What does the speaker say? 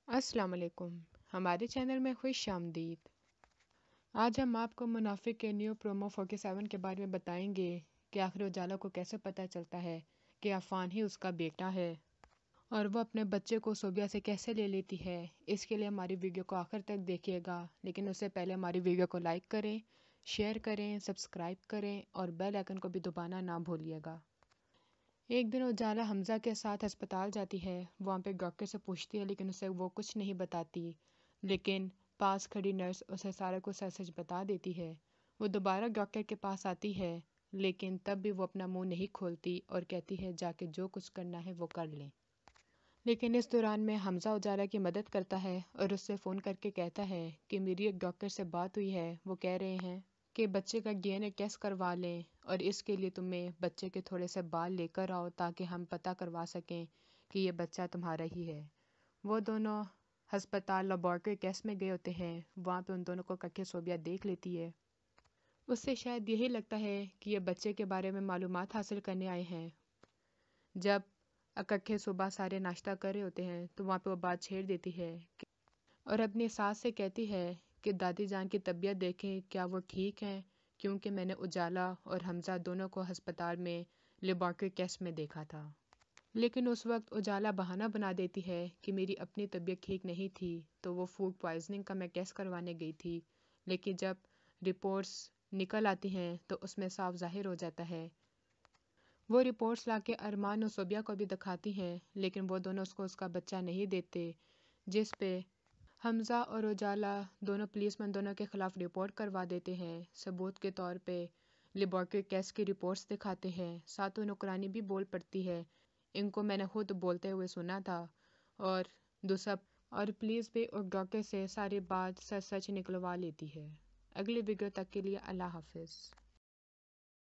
السلام علیکم، ہمارے چینل میں خوش آمدید۔ آج ہم آپ کو منافق کے نیو پرومو 47 کے بارے میں بتائیں گے کہ آخر اجالا کو کیسے پتہ چلتا ہے کہ عفان ہی اس کا بیٹا ہے اور وہ اپنے بچے کو صوبیہ سے کیسے لے لیتی ہے۔ اس کے لیے ہماری ویڈیو کو آخر تک دیکھیے گا، لیکن اس سے پہلے ہماری ویڈیو کو لائک کریں، شیئر کریں، سبسکرائب کریں اور بیل آئکن کو بھی دبانا نہ بھولیے گا۔ ایک دن اجالا حمزہ کے ساتھ ہسپتال جاتی ہے۔ وہاں پہ ڈاکٹر سے پوچھتی ہے لیکن اسے وہ کچھ نہیں بتاتی، لیکن پاس کھڑی نرس اسے سارا کچھ سچ سچ بتا دیتی ہے۔ وہ دوبارہ ڈاکٹر کے پاس آتی ہے لیکن تب بھی وہ اپنا منہ نہیں کھولتی اور کہتی ہے جا کے جو کچھ کرنا ہے وہ کر لیں۔ لیکن اس دوران میں حمزہ اجالا کی مدد کرتا ہے اور اس سے فون کر کے کہتا ہے کہ میری ایک ڈاکٹر سے بات ہوئی ہے، وہ کہہ رہے ہیں کہ بچے کا DNA ٹیسٹ کروا لیں اور اس کے لیے تمہیں بچے کے تھوڑے سے بال لے کر آؤ تاکہ ہم پتہ کروا سکیں کہ یہ بچہ تمہارا ہی ہے۔ وہ دونوں ہسپتال لیبارٹری ٹیسٹ میں گئے ہوتے ہیں۔ وہاں پہ ان دونوں کو ککھے صوبیہ دیکھ لیتی ہے۔ اس سے شاید یہی لگتا ہے کہ یہ بچے کے بارے میں معلومات حاصل کرنے آئے ہیں۔ جب اکٹھے صبح سارے ناشتہ کر رہے ہوتے ہیں تو وہاں پہ وہ بات چھیڑ دیتی ہے اور اپنی ساس سے کہتی ہے کہ دادی جان کی طبیعت دیکھیں، کیا وہ ٹھیک ہیں، کیونکہ میں نے اجالا اور حمزہ دونوں کو ہسپتال میں لیبارٹری ٹیسٹ میں دیکھا تھا۔ لیکن اس وقت اجالا بہانہ بنا دیتی ہے کہ میری اپنی طبیعت ٹھیک نہیں تھی تو وہ فوڈ پوائزننگ کا میں ٹیسٹ کروانے گئی تھی، لیکن جب رپورٹس نکل آتی ہیں تو اس میں صاف ظاہر ہو جاتا ہے۔ وہ رپورٹس لا کے ارمان اور صوبیہ کو بھی دکھاتی ہیں لیکن وہ دونوں اس کو اس کا بچہ نہیں دیتے، جس پہ حمزہ اور اجالا دونوں پولیس مین دونوں کے خلاف رپورٹ کروا دیتے ہیں۔ ثبوت کے طور پہ لیبارٹری ٹیسٹ کی رپورٹس دکھاتے ہیں، ساتھ نکرانی بھی بول پڑتی ہے، ان کو میں نے خود بولتے ہوئے سنا تھا، اور پولیس بھی اور ڈاکٹر سے ساری بات سچ سچ نکلوا لیتی ہے۔ اگلی ویڈیو تک کے لیے اللہ حافظ۔